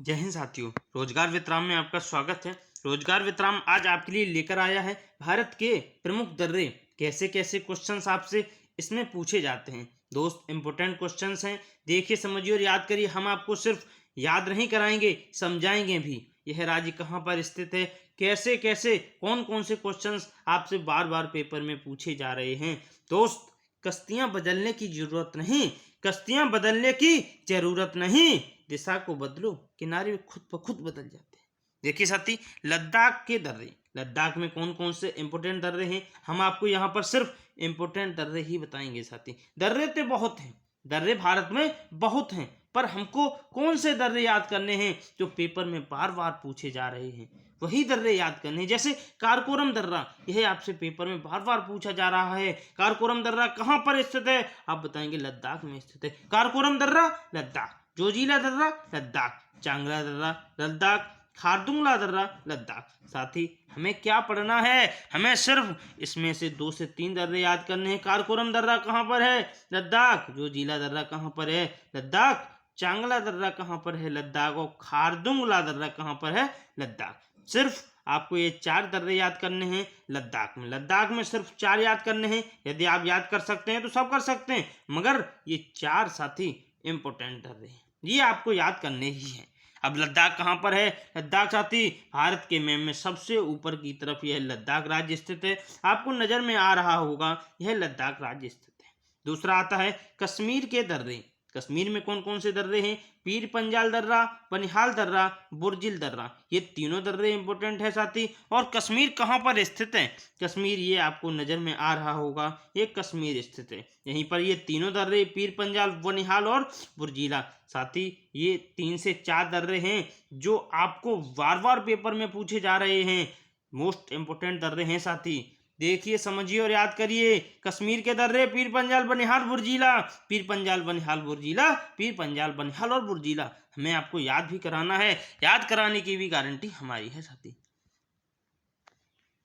जय हिंद साथियों। रोजगार वित्राम में आपका स्वागत है। रोजगार वित्राम आज आपके लिए लेकर आया है भारत के प्रमुख दर्रे कैसे कैसे क्वेश्चंस आपसे इसमें पूछे जाते हैं। दोस्त, इंपोर्टेंट क्वेश्चंस हैं, देखिए समझिए और याद करिए। हम आपको सिर्फ याद नहीं कराएंगे, समझाएंगे भी। यह राज्य कहाँ पर स्थित है, कैसे कैसे कौन कौन से क्वेश्चंस आपसे बार बार पेपर में पूछे जा रहे हैं। दोस्त, कश्तियां बदलने की जरूरत नहीं, कश्तियां बदलने की जरूरत नहीं, दिशा को बदलो, किनारे खुद ब खुद बदल जाते हैं। देखिए साथी, लद्दाख के दर्रे, लद्दाख में कौन कौन से इंपोर्टेंट दर्रे हैं, हम आपको यहाँ पर सिर्फ इंपोर्टेंट दर्रे ही बताएंगे साथी। दर्रे तो बहुत हैं, दर्रे भारत में बहुत हैं, पर हमको कौन से दर्रे याद करने हैं जो पेपर में बार बार पूछे जा रहे हैं, वही दर्रे याद करने हैं। जैसे कारकोरम दर्रा, यह आपसे पेपर में बार बार पूछा जा रहा है। कारकोरम दर्रा कहाँ पर स्थित है, आप बताएंगे लद्दाख में स्थित है। कारकोरम दर्रा लद्दाख, जोजिला दर्रा लद्दाख, चांगला दर्रा लद्दाख, खारदुंगला दर्रा लद्दाख। साथी, हमें क्या पढ़ना है, हमें सिर्फ इसमें से 2 से 3 दर्रे याद करने हैं। कारकोरम दर्रा कहाँ पर है, लद्दाख। जोजिला दर्रा कहाँ पर है, लद्दाख। चांगला दर्रा कहाँ पर है, लद्दाख। और खारदुंगला दर्रा कहाँ पर है, लद्दाख। सिर्फ आपको ये 4 दर्रे याद करने हैं लद्दाख में। लद्दाख में सिर्फ 4 याद करने हैं। यदि आप याद कर सकते हैं तो सब कर सकते हैं, मगर ये 4 साथी इंपोर्टेंट दर्रे हैं, ये आपको याद करने ही हैं। अब लद्दाख कहाँ पर है, लद्दाख साथी भारत के मैप में सबसे ऊपर की तरफ यह लद्दाख राज्य स्थित है। आपको नजर में आ रहा होगा, यह लद्दाख राज्य स्थित है। दूसरा आता है कश्मीर के दर्रे। कश्मीर में कौन कौन से दर्रे हैं, पीर पंजाल दर्रा, बनिहाल दर्रा, बुर्जिल दर्रा, ये तीनों दर्रे इंपोर्टेंट है साथी। और कश्मीर कहाँ पर स्थित है, कश्मीर ये आपको नजर में आ रहा होगा, ये कश्मीर स्थित है। यहीं पर ये तीनों दर्रे, पीर पंजाल, बनिहाल और बुर्जिला साथी, ये 3 से 4 दर्रे हैं जो आपको बार बार पेपर में पूछे जा रहे हैं। मोस्ट इंपोर्टेंट दर्रे हैं साथी। देखिए, समझिए और याद करिए। कश्मीर के दर्रे, पीर पंजाल, बनिहाल, बुर्जिला, पीर पंजाल, बनिहाल, बुर्जिला, पीर पंजाल, बनिहाल और बुर्जिला। हमें आपको याद भी कराना है, याद कराने की भी गारंटी हमारी है साथी।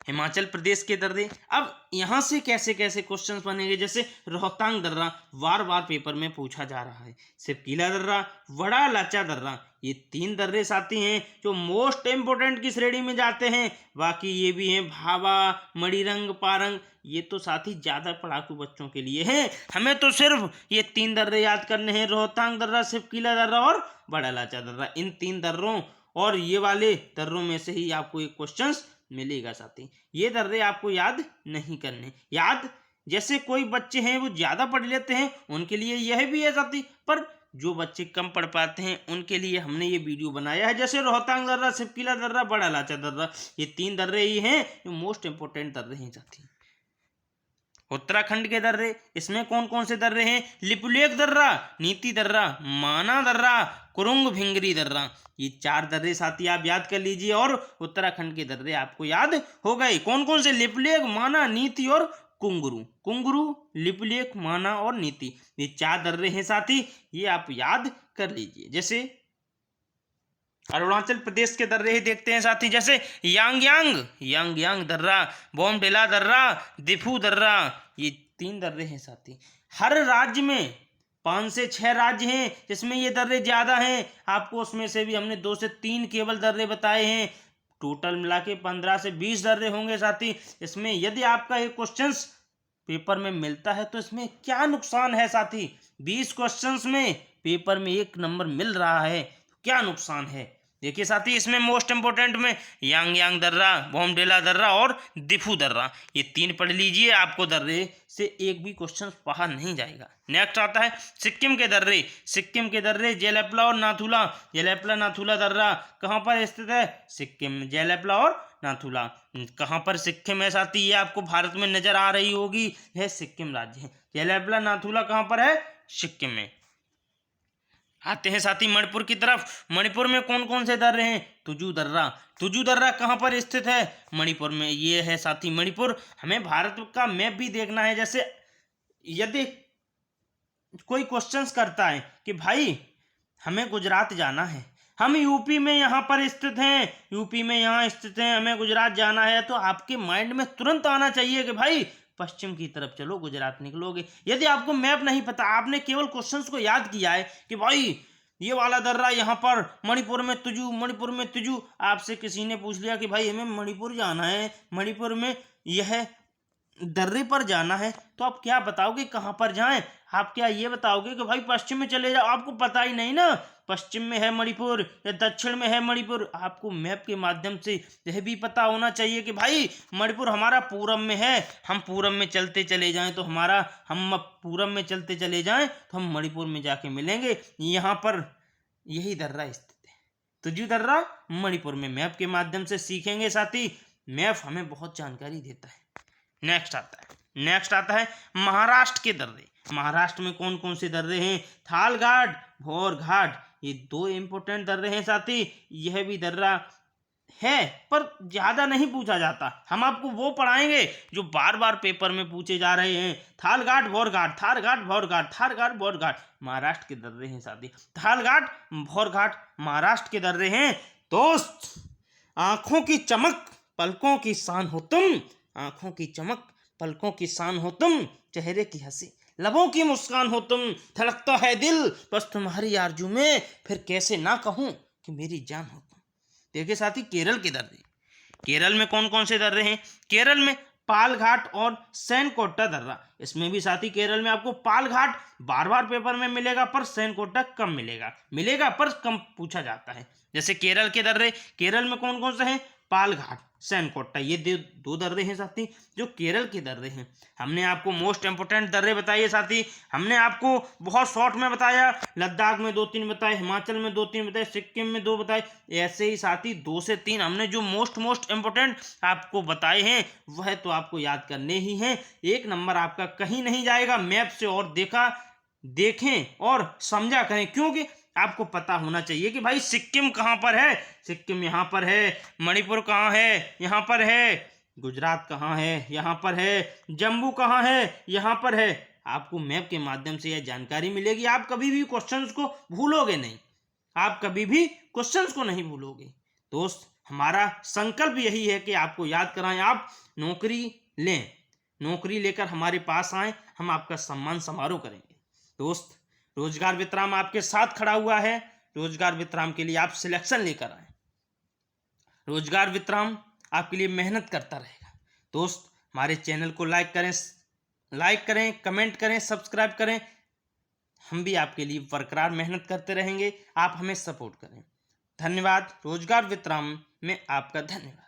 हिमाचल प्रदेश के दर्रे, अब यहाँ से कैसे कैसे क्वेश्चंस बनेंगे। जैसे रोहतांग दर्रा बार बार पेपर में पूछा जा रहा है। सिपकीला दर्रा, वड़ा लाचा दर्रा, ये 3 दर्रे साथी हैं जो मोस्ट इंपोर्टेंट की श्रेणी में जाते हैं। बाकी ये भी हैं भावा, मणिरंग, पारंग, ये तो साथी ज्यादा पढ़ाकू बच्चों के लिए हैं। हमें तो सिर्फ ये 3 दर्रे याद करने हैं, रोहतांग दर्रा, सिपकीला दर्रा और बड़ा लाचा दर्रा। इन 3 दर्रों और ये वाले दर्रों में से ही आपको एक क्वेश्चन मिलेगा साथी। ये दर्रे आपको याद नहीं करने। याद, जैसे कोई बच्चे हैं वो ज्यादा पढ़ लेते हैं, उनके लिए यह भी है साथी, पर जो बच्चे कम पढ़ पाते हैं उनके लिए हमने ये वीडियो बनाया है। जैसे रोहतांग दर्रा, सिपकीला दर्रा, बड़ा लाचा दर्रा, ये 3 दर्रे ही हैं जो मोस्ट इंपोर्टेंट दर्रे हैं साथी। उत्तराखंड के दर्रे, इसमें कौन कौन से दर्रे हैं, लिपुलेख दर्रा, नीति दर्रा, माना दर्रा, कुरुंग भिंगरी दर्रा, ये 4 दर्रे साथी आप याद कर लीजिए। और उत्तराखंड के दर्रे आपको याद हो गए। कौन कौन से, लिपुलेख, माना, नीति और कुंगुरु। कुंगुरु, लिपुलेख, माना और नीति, ये 4 दर्रे हैं साथी, ये आप याद कर लीजिए। जैसे अरुणाचल प्रदेश के दर्रे ही देखते हैं साथी। जैसे यांग दर्रा, बोमडिला दर्रा, दिफू दर्रा, ये 3 दर्रे हैं साथी। हर राज्य में 5 से 6 राज्य हैं जिसमें ये दर्रे ज्यादा हैं। आपको उसमें से भी हमने 2 से 3 केवल दर्रे बताए हैं। टोटल मिला के 15 से 20 दर्रे होंगे साथी। इसमें यदि आपका एक क्वेश्चन पेपर में मिलता है तो इसमें क्या नुकसान है साथी। 20 क्वेश्चंस में पेपर में 1 नंबर मिल रहा है, क्या नुकसान है। देखिए साथी, इसमें मोस्ट इंपोर्टेंट में यांग दर्रा, बोमडिला दर्रा और दिफू दर्रा, ये 3 पढ़ लीजिए। आपको दर्रे से एक भी क्वेश्चन बाहर नहीं जाएगा। नेक्स्ट आता है सिक्किम के दर्रे। सिक्किम के दर्रे जेलेपला और नाथुला। जेलेपला, नाथुला दर्रा कहाँ पर स्थित है, सिक्किम में। जेलेपला और नाथुला कहाँ पर, सिक्किम है साथी। ये आपको भारत में नजर आ रही होगी, यह सिक्किम राज्य है। जेलेपला, नाथुला कहाँ पर है, सिक्किम में। आते हैं साथी मणिपुर की तरफ। मणिपुर में कौन कौन से दर्रे हैं, तुजू दर्रा। तुजू दर्रा कहाँ पर स्थित है, मणिपुर में। ये है साथी मणिपुर। हमें भारत का मैप भी देखना है। जैसे यदि कोई क्वेश्चंस करता है कि भाई हमें गुजरात जाना है, हम यूपी में यहाँ पर स्थित हैं, यूपी में यहाँ स्थित हैं, हमें गुजरात जाना है, तो आपके माइंड में तुरंत आना चाहिए कि भाई पश्चिम की तरफ चलो, गुजरात निकलोगे। यदि आपको मैप नहीं पता, आपने केवल क्वेश्चंस को याद किया है कि भाई ये वाला दर्रा यहाँ पर मणिपुर में तुजू, मणिपुर में तुजू। आपसे किसी ने पूछ लिया कि भाई हमें मणिपुर जाना है, मणिपुर में यह दर्रे पर जाना है, तो आप क्या बताओगे कहाँ पर जाएं? आप क्या ये बताओगे कि भाई पश्चिम में चले जाओ? आपको पता ही नहीं ना पश्चिम में है मणिपुर या दक्षिण में है मणिपुर। आपको मैप के माध्यम से यह भी पता होना चाहिए कि भाई मणिपुर हमारा पूरब में है, हम पूरब में चलते चले जाएं तो हम पूरब में चलते चले जाएं तो हम मणिपुर में जाके मिलेंगे। यहाँ पर यही दर्रा स्थित है, तुजू दर्रा मणिपुर में। मैप के माध्यम से सीखेंगे साथी, मैप हमें बहुत जानकारी देता है। नेक्स्ट आता है महाराष्ट्र के दर्रे। महाराष्ट्र में कौन कौन से दर्रे हैं? थाल घाट, भौर घाट, ये दो इंपोर्टेंट दर्रे हैं साथी। यह भी दर्रा है पर ज्यादा नहीं पूछा जाता, हम आपको वो पढ़ाएंगे जो बार बार पेपर में पूछे जा रहे हैं। थाल घाट, भौर घाट, थाल घाट, भौर घाट, थाल घाट, भौर घाट, महाराष्ट्र के दर्रे हैं साथी। थाल घाट, भौर घाट महाराष्ट्र के दर्रे हैं। दोस्त, आंखों की चमक पलकों की शान हो तुम, आंखों की चमक पलकों की शान हो तुम, चेहरे की हंसी लबों की मुस्कान हो तुम, धड़कता है दिल बस तुम्हारी आरजू में, फिर कैसे ना कहूं कि मेरी जान हो तुम। देखिए साथी, केरल के दर्रे। केरल में कौन कौन से दर्रे हैं? केरल में पाल घाट और सैनकोट्टा दर्रा। इसमें भी साथी केरल में आपको पाल घाट बार बार पेपर में मिलेगा पर सैनकोट्टा कम मिलेगा पर कम पूछा जाता है। जैसे केरल के दर्रे, केरल में कौन कौन से हैं? पाल घाट, सैनकोट्टा, ये दो दर्रे हैं साथी जो केरल के दर्रे हैं। हमने आपको मोस्ट इंपोर्टेंट दर्रे बताइए साथी, हमने आपको बहुत शॉर्ट में बताया। लद्दाख में 2-3 बताए, हिमाचल में 2-3 बताए, सिक्किम में 2 बताए। ऐसे ही साथी 2 से 3 हमने जो मोस्ट इंपोर्टेंट आपको बताए हैं वह तो आपको याद करने ही हैं। 1 नंबर आपका कहीं नहीं जाएगा मैप से। और देखें और समझा करें, क्योंकि आपको पता होना चाहिए कि भाई सिक्किम कहाँ पर है, सिक्किम यहाँ पर है। मणिपुर कहाँ है? यहाँ पर है। गुजरात कहाँ है? यहाँ पर है। जम्मू कहाँ है? यहाँ पर है। आपको मैप के माध्यम से यह जानकारी मिलेगी। आप कभी भी क्वेश्चंस को भूलोगे नहीं, आप कभी भी क्वेश्चंस को नहीं भूलोगे। दोस्त, हमारा संकल्प यही है कि आपको याद कराएं, आप नौकरी लें, नौकरी लेकर हमारे पास आएं, हम आपका सम्मान समारोह करेंगे। दोस्त, रोजगार वित्राम आपके साथ खड़ा हुआ है। रोजगार वित्राम के लिए आप सिलेक्शन लेकर आए। रोजगार वित्राम आपके लिए मेहनत करता रहेगा। दोस्त, हमारे चैनल को लाइक करें, कमेंट करें, सब्सक्राइब करें। हम भी आपके लिए बरकरार मेहनत करते रहेंगे, आप हमें सपोर्ट करें। धन्यवाद। रोजगार वित्राम में आपका धन्यवाद।